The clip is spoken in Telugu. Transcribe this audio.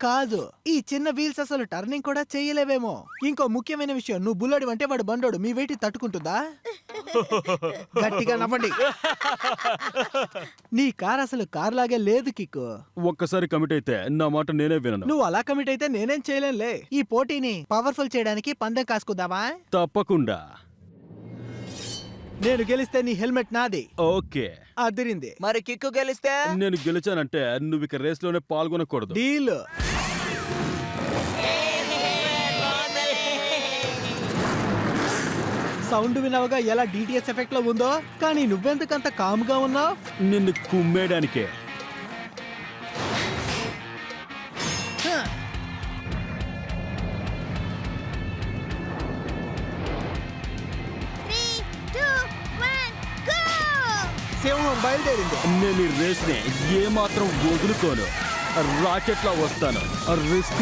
కాదు, ఈ చిన్న వీల్స్ అసలు టర్నింగ్ కూడా చేయలేవేమో. ఇంకో ముఖ్యమైన విషయం, నువ్వు బుల్లడి అంటే వాడు బండోడు, మీ వెయిట్ తట్టుకుంటుందా? గట్టిగా నవ్వండి. నీ కార్ అసలు కార్ లాగే లేదు కిక్కు. ఒక్కసారి కమిట్ అయితే నా మాట నేనే వినను. నువ్వు అలా కమిట్ అయితే నేనేం చేయలేనులే. ఈ పోటీని పవర్ఫుల్ చేయడానికి పందెం కాసుకుందామా? తప్పకుండా. నేను గెలిస్తే నీ హెల్మెట్ నాది. ఓకే. అదిరింది. మరి కిక్కు గెలిస్తే నేను గెలిచానంటే నువ్వు ఇక రేస్ లోనే పాల్గొనకూడదు. డీల్. సౌండ్ వినవగా ఎలా డిటిఎస్ ఎఫెక్ట్ లో ఉందో, కానీ నువ్వెందుకంత కామ్ గా ఉన్నావు? నిన్ను కుమ్మేయడానికే. సింహం బయలుదేరింది. నేను ఈ రేస్ ని ఏమాత్రం వదులుకోను. రాకెట్లా వస్తాను. రిస్క్